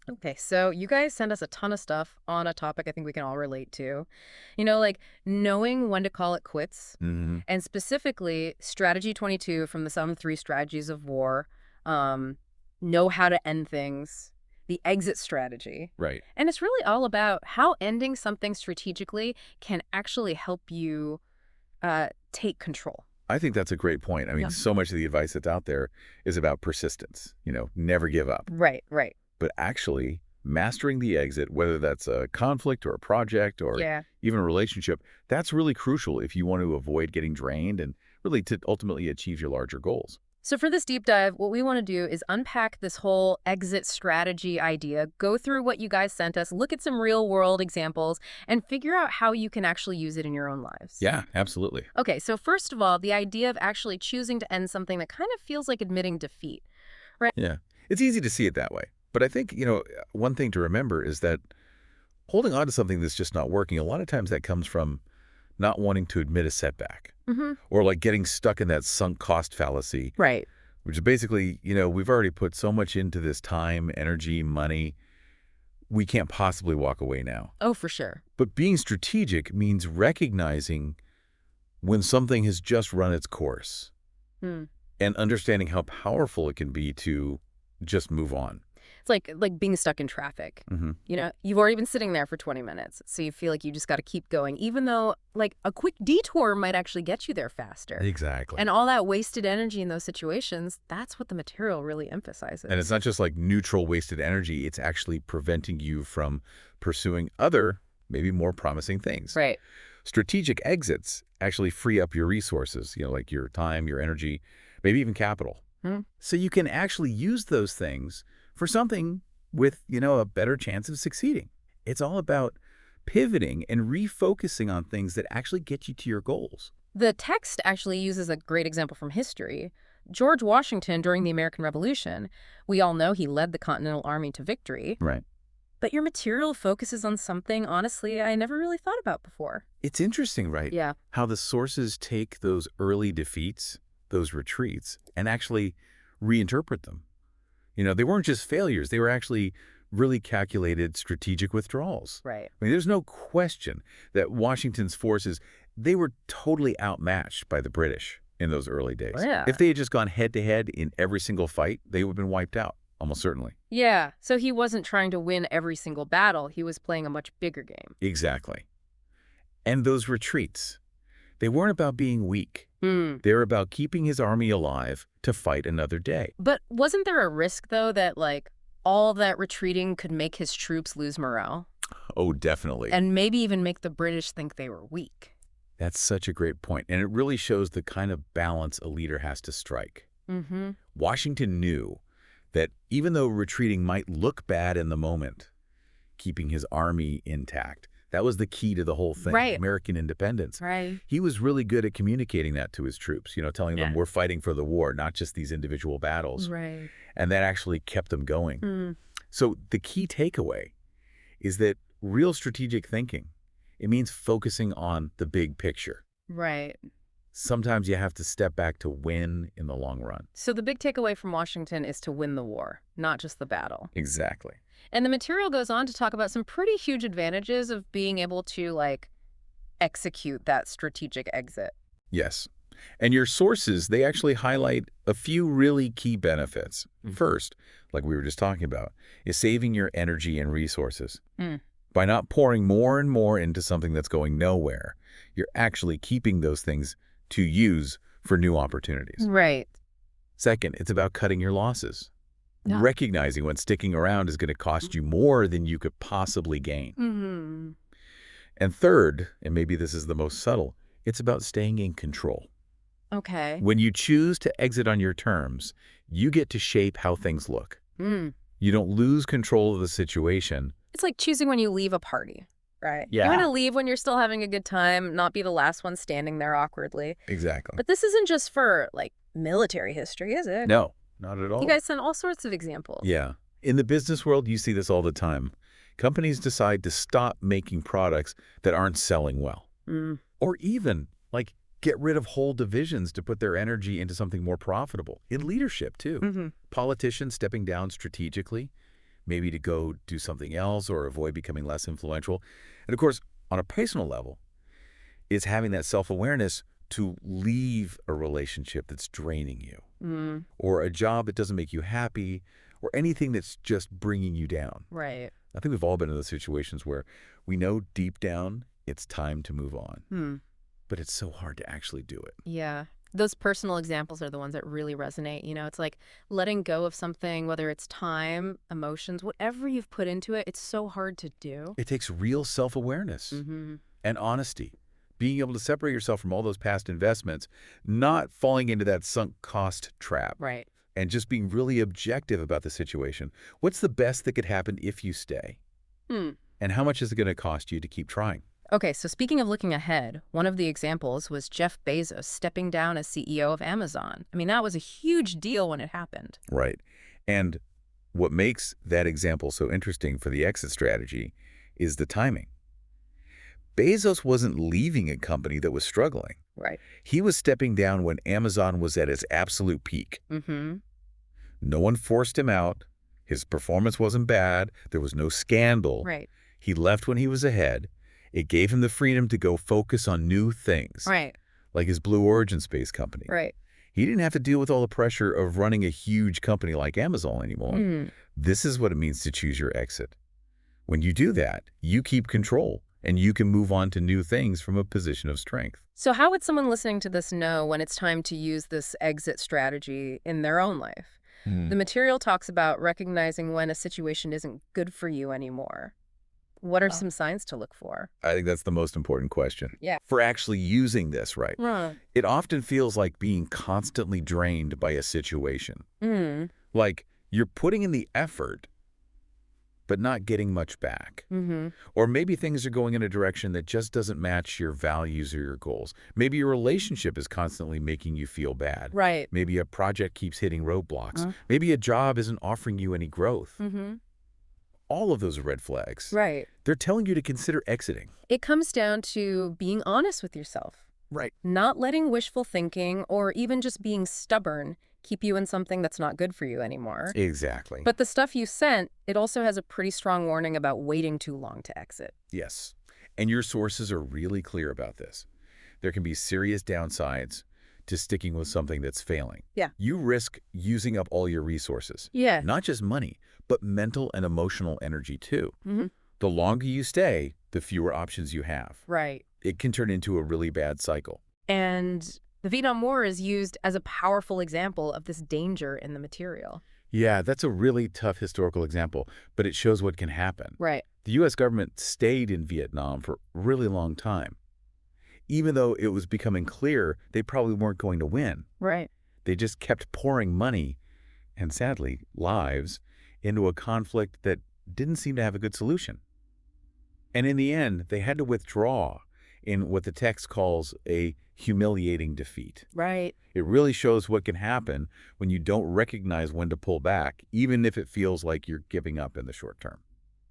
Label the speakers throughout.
Speaker 1: Okay, so you guys send us a ton of stuff on a topic I think we can all relate to. Like knowing when to call it quits,
Speaker 2: Hmm.
Speaker 1: and specifically strategy 22 from the Sum 3 Strategies of War, um, know how to end things, the exit strategy.
Speaker 2: Right.
Speaker 1: And it's really all about how ending something strategically can actually help you take control.
Speaker 2: I think that's a great point. I mean,
Speaker 1: Yeah.
Speaker 2: so much of the advice that's out there is about persistence, never give up.
Speaker 1: Right, right.
Speaker 2: But actually, mastering the exit, whether that's a conflict or a project or
Speaker 1: Yeah.
Speaker 2: even a relationship, that's really crucial if you want to avoid getting drained and really to ultimately achieve your larger goals.
Speaker 1: So for this deep dive, what we want to do is unpack this whole exit strategy idea, go through what you guys sent us, look at some real world examples, and figure out how you can actually use it in your own lives.
Speaker 2: Yeah, absolutely.
Speaker 1: Okay, so first of all, the idea of actually choosing to end something that kind of feels like admitting defeat, right?
Speaker 2: Yeah. It's easy to see it that way. But I think, one thing to remember is that holding on to something that's just not working, a lot of times that comes from not wanting to admit a setback
Speaker 1: Mm-hmm.
Speaker 2: or like getting stuck in that sunk cost fallacy,
Speaker 1: Right.
Speaker 2: which is basically, we've already put so much into this time, energy, money, we can't possibly walk away now.
Speaker 1: Oh, for sure.
Speaker 2: But being strategic means recognizing when something has just run its course
Speaker 1: Hmm.
Speaker 2: and understanding how powerful it can be to just move on.
Speaker 1: It's like being stuck in traffic.
Speaker 2: Hmm.
Speaker 1: You've already been sitting there for 20 minutes, so you feel like you just got to keep going, even though like a quick detour might actually get you there faster.
Speaker 2: Exactly.
Speaker 1: And all that wasted energy in those situations, that's what the material really
Speaker 2: And it's
Speaker 1: emphasizes.
Speaker 2: not just like neutral wasted energy, it's actually preventing you from pursuing other, maybe more promising things.
Speaker 1: Right.
Speaker 2: Strategic exits actually free up your resources, like your time, your energy, maybe even capital.
Speaker 1: Hmm.
Speaker 2: So you can actually use those things for something with, a better chance of succeeding. It's all about pivoting and refocusing on things that actually get you to your goals.
Speaker 1: The text actually uses a great example from history. George Washington, during the American Revolution, we all know he led the Continental Army to victory,
Speaker 2: Right.
Speaker 1: but your material focuses on something, honestly, I never really thought about before.
Speaker 2: It's interesting, right?
Speaker 1: Yeah.
Speaker 2: How the sources take those early defeats, those retreats, and actually reinterpret them. They weren't just failures. They were actually really calculated strategic withdrawals.
Speaker 1: Right.
Speaker 2: I mean, there's no question that Washington's forces, they were totally outmatched by the British in those early days.
Speaker 1: Yeah.
Speaker 2: If they had just gone head-to-head in every single fight, they would have been wiped out, almost certainly.
Speaker 1: Yeah, so he wasn't trying to win every single battle. He was playing a much bigger game.
Speaker 2: Exactly. And those retreats, they weren't about being weak.
Speaker 1: Hmm.
Speaker 2: They're about keeping his army alive to fight another day.
Speaker 1: But wasn't there a risk, though, that, like, all that retreating could make his troops lose morale?
Speaker 2: Oh, definitely.
Speaker 1: And maybe even make the British think they were weak?
Speaker 2: That's such a great point. And it really shows the kind of balance a leader has to strike.
Speaker 1: Mm-hmm.
Speaker 2: Washington knew that even though retreating might look bad in the moment, keeping his army intact, that was the key to the whole thing,
Speaker 1: Right.
Speaker 2: American independence.
Speaker 1: Right.
Speaker 2: He was really good at communicating that to his troops, telling them
Speaker 1: Yeah.
Speaker 2: we're fighting for the war, not just these individual battles.
Speaker 1: Right.
Speaker 2: And that actually kept them going.
Speaker 1: Hmm.
Speaker 2: So the key takeaway is that real strategic thinking, it means focusing on the big picture.
Speaker 1: Right.
Speaker 2: Sometimes you have to step back to win in the long run.
Speaker 1: So the big takeaway from Washington is to win the war, not just the battle.
Speaker 2: Exactly.
Speaker 1: And the material goes on to talk about some pretty huge advantages of being able to, like, execute that strategic exit.
Speaker 2: Yes. And your sources, they actually highlight a few really key benefits. First, like we were just talking about, is saving your energy and resources.
Speaker 1: Mm.
Speaker 2: By not pouring more and more into something that's going nowhere, you're actually keeping those things to use for new opportunities.
Speaker 1: Right.
Speaker 2: Second, it's about cutting your losses.
Speaker 1: Yeah.
Speaker 2: Recognizing when sticking around is going to cost you more than you could possibly gain.
Speaker 1: Mm-hmm.
Speaker 2: And third, and maybe this is the most subtle, it's about staying in control.
Speaker 1: Okay.
Speaker 2: When you choose to exit on your terms, you get to shape how things look.
Speaker 1: Mm.
Speaker 2: You don't lose control of the situation.
Speaker 1: It's like choosing when you leave a party, right? You
Speaker 2: Yeah.
Speaker 1: want to leave when you're still having a good time, not be the last one standing there awkwardly.
Speaker 2: Exactly.
Speaker 1: But this isn't just for, like, military history, is it?
Speaker 2: No, not at all.
Speaker 1: You guys send all sorts of examples.
Speaker 2: Yeah. In the business world, you see this all the time. Companies decide to stop making products that aren't selling well.
Speaker 1: Mm.
Speaker 2: Or even, like, get rid of whole divisions to put their energy into something more profitable. In leadership, too.
Speaker 1: Mm-hmm.
Speaker 2: Politicians stepping down strategically maybe to go do something else or avoid becoming less influential. And of course, on a personal level, it's having that self-awareness to leave a relationship that's draining you,
Speaker 1: Mm,
Speaker 2: or a job that doesn't make you happy, or anything that's just bringing you down.
Speaker 1: right.
Speaker 2: I think we've all been in those situations where we know deep down it's time to move on,
Speaker 1: Hmm.
Speaker 2: but it's so hard to actually do it.
Speaker 1: Yeah. Those personal examples are the ones that really resonate. It's like letting go of something, whether it's time, emotions, whatever you've put into it, it's so hard to do.
Speaker 2: It takes real self-awareness
Speaker 1: Mm-hmm.
Speaker 2: and honesty, being able to separate yourself from all those past investments, not falling into that sunk cost trap,
Speaker 1: Right.
Speaker 2: and just being really objective about the situation. What's the best that could happen if you stay?
Speaker 1: Hmm.
Speaker 2: And how much is it going to cost you to keep trying?
Speaker 1: Okay, so speaking of looking ahead, one of the examples was Jeff Bezos stepping down as CEO of Amazon. I mean, that was a huge deal when it happened.
Speaker 2: Right. And what makes that example so interesting for the exit strategy is the timing. Bezos wasn't leaving a company that was struggling.
Speaker 1: Right.
Speaker 2: He was stepping down when Amazon was at its absolute peak.
Speaker 1: Mm-hmm.
Speaker 2: No one forced him out. His performance wasn't bad. There was no scandal.
Speaker 1: Right.
Speaker 2: He left when he was ahead. It gave him the freedom to go focus on new things,
Speaker 1: Right.
Speaker 2: like his Blue Origin space company.
Speaker 1: Right.
Speaker 2: He didn't have to deal with all the pressure of running a huge company like Amazon anymore.
Speaker 1: Mm.
Speaker 2: This is what it means to choose your exit. When you do that, you keep control, and you can move on to new things from a position of strength.
Speaker 1: So how would someone listening to this know when it's time to use this exit strategy in their own life? The material talks about recognizing when a situation isn't good for you anymore. What are some signs to look for?
Speaker 2: I think that's the most important question.
Speaker 1: Yeah.
Speaker 2: For actually using this right.
Speaker 1: Right.
Speaker 2: It often feels like being constantly drained by a situation.
Speaker 1: Mm.
Speaker 2: Like you're putting in the effort, but not getting much back.
Speaker 1: Mm-hmm.
Speaker 2: Or maybe things are going in a direction that just doesn't match your values or your goals. Maybe your relationship is constantly making you feel bad.
Speaker 1: Right.
Speaker 2: Maybe a project keeps hitting roadblocks.
Speaker 1: Uh.
Speaker 2: Maybe a job isn't offering you any growth.
Speaker 1: Mm-hmm.
Speaker 2: All of those are red flags.
Speaker 1: Right.
Speaker 2: They're telling you to consider exiting.
Speaker 1: It comes down to being honest with yourself,
Speaker 2: Right.
Speaker 1: not letting wishful thinking or even just being stubborn keep you in something that's not good for you anymore.
Speaker 2: Exactly.
Speaker 1: But the stuff you sent, it also has a pretty strong warning about waiting too long to exit.
Speaker 2: Yes. And your sources are really clear about this. There can be serious downsides to sticking with something that's failing.
Speaker 1: Yeah.
Speaker 2: You risk using up all your resources.
Speaker 1: Yeah.
Speaker 2: Not just money, but mental and emotional energy too.
Speaker 1: Mm-hmm.
Speaker 2: The longer you stay, the fewer options you have.
Speaker 1: Right.
Speaker 2: It can turn into a really bad cycle.
Speaker 1: And the Vietnam War is used as a powerful example of this danger in the material.
Speaker 2: Yeah, that's a really tough historical example, but it shows what can happen.
Speaker 1: Right.
Speaker 2: The U.S. government stayed in Vietnam for a really long time. Even though it was becoming clear they probably weren't going to win,
Speaker 1: Right.
Speaker 2: they just kept pouring money, and sadly, lives, into a conflict that didn't seem to have a good solution. And in the end, they had to withdraw in what the text calls a humiliating defeat.
Speaker 1: Right.
Speaker 2: It really shows what can happen when you don't recognize when to pull back, even if it feels like you're giving up in the short term.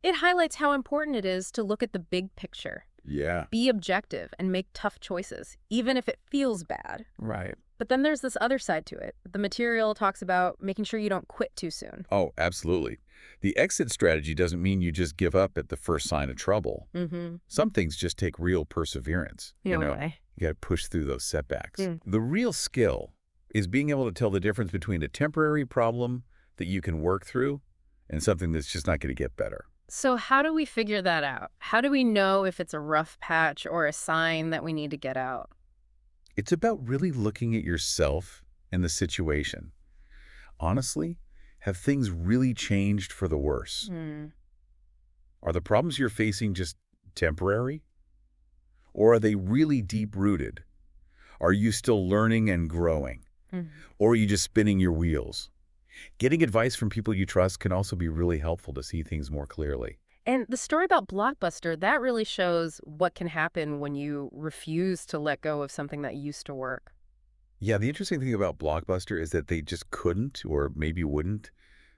Speaker 1: It highlights how important it is to look at the big picture,
Speaker 2: Yeah.
Speaker 1: be objective, and make tough choices, even if it feels bad.
Speaker 2: Right.
Speaker 1: But then there's this other side to it. The material talks about making sure you don't quit too soon.
Speaker 2: Oh, absolutely. The exit strategy doesn't mean you just give up at the first sign of trouble.
Speaker 1: Mm-hmm.
Speaker 2: Some things just take real perseverance. You got to push through those setbacks.
Speaker 1: Mm.
Speaker 2: The real skill is being able to tell the difference between a temporary problem that you can work through and something that's just not going to get better.
Speaker 1: So how do we figure that out? How do we know if it's a rough patch or a sign that we need to get out?
Speaker 2: It's about really looking at yourself and the situation. Honestly, have things really changed for the worse?
Speaker 1: Mm.
Speaker 2: Are the problems you're facing just temporary? Or are they really deep-rooted? Are you still learning and growing?
Speaker 1: Mm.
Speaker 2: Or are you just spinning your wheels? Getting advice from people you trust can also be really helpful to see things more clearly.
Speaker 1: And the story about Blockbuster, that really shows what can happen when you refuse to let go of something that used to work.
Speaker 2: Yeah, the interesting thing about Blockbuster is that they just couldn't, or maybe wouldn't,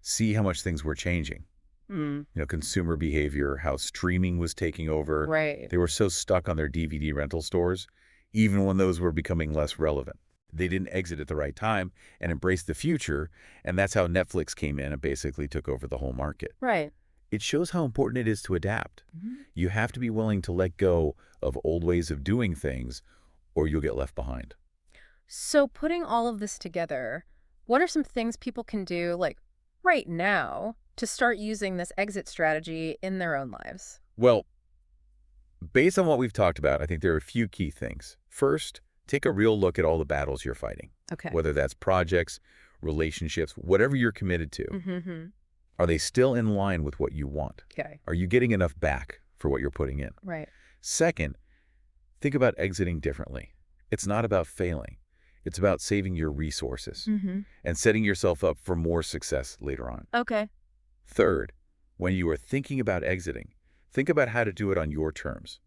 Speaker 2: see how much things were changing.
Speaker 1: Mm.
Speaker 2: Consumer behavior, how streaming was taking over.
Speaker 1: Right.
Speaker 2: They were so stuck on their DVD rental stores, even when those were becoming less relevant. They didn't exit at the right time and embrace the future, and that's how Netflix came in and basically took over the whole market.
Speaker 1: Right.
Speaker 2: It shows how important it is to adapt.
Speaker 1: Mhm.
Speaker 2: You have to be willing to let go of old ways of doing things, or you'll get left behind.
Speaker 1: So putting all of this together, what are some things people can do, like right now, to start using this exit strategy in their own lives?
Speaker 2: Well, based on what we've talked about, I think there are a few key things. First, take a real look at all the battles you're fighting,
Speaker 1: Okay.
Speaker 2: whether that's projects, relationships, whatever you're committed to.
Speaker 1: Mm-hmm.
Speaker 2: Are they still in line with what you want?
Speaker 1: Okay.
Speaker 2: Are you getting enough back for what you're putting in?
Speaker 1: Right.
Speaker 2: Second, think about exiting differently. It's not about failing. It's about saving your resources
Speaker 1: Mm-hmm.
Speaker 2: and setting yourself up for more success later on.
Speaker 1: Okay.
Speaker 2: Third, when you are thinking about exiting, think about how to do it on your terms.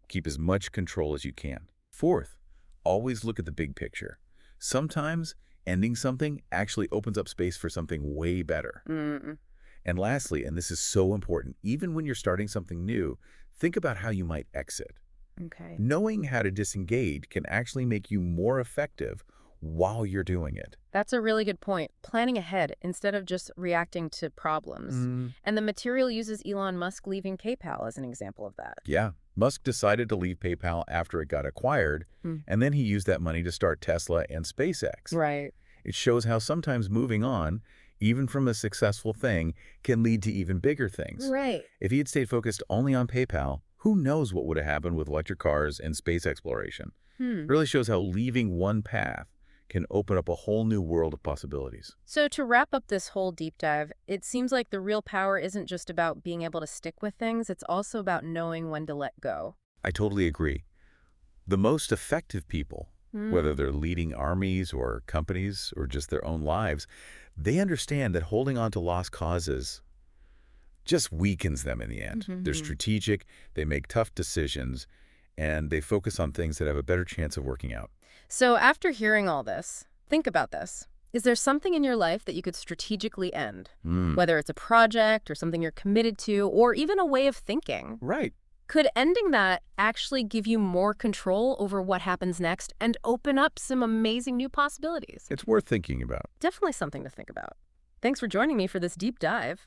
Speaker 2: Keep as much control as you can. Fourth, always look at the big picture. Sometimes ending something actually opens up space for something way better.
Speaker 1: Mm-mm.
Speaker 2: And lastly, and this is so important, even when you're starting something new, think about how you might exit.
Speaker 1: Okay.
Speaker 2: Knowing how to disengage can actually make you more effective while you're doing it.
Speaker 1: That's a really good point. Planning ahead instead of just reacting to problems. And the material uses Elon Musk leaving PayPal as an example of that.
Speaker 2: Yeah, Musk decided to leave PayPal after it got acquired,
Speaker 1: Mm.
Speaker 2: and then he used that money to start Tesla and SpaceX.
Speaker 1: Right.
Speaker 2: It shows how sometimes moving on, even from a successful thing, can lead to even bigger things.
Speaker 1: Right.
Speaker 2: If he had stayed focused only on PayPal, who knows what would have happened with electric cars and space exploration. It really shows how leaving one path can open up a whole new world of possibilities.
Speaker 1: So to wrap up this whole deep dive, it seems like the real power isn't just about being able to stick with things, it's also about knowing when to let go.
Speaker 2: I totally agree. The most effective people, whether they're leading armies or companies or just their own lives, they understand that holding on to lost causes just weakens them in the end. They're strategic, they make tough decisions, and they focus on things that have a better chance of working out.
Speaker 1: So after hearing all this, think about this. Is there something in your life that you could strategically end? Whether it's a project or something you're committed to, or even a way of thinking.
Speaker 2: Right.
Speaker 1: Could ending that actually give you more control over what happens next and open up some amazing new possibilities?
Speaker 2: It's worth thinking about.
Speaker 1: Definitely something to think about. Thanks for joining me for this deep dive.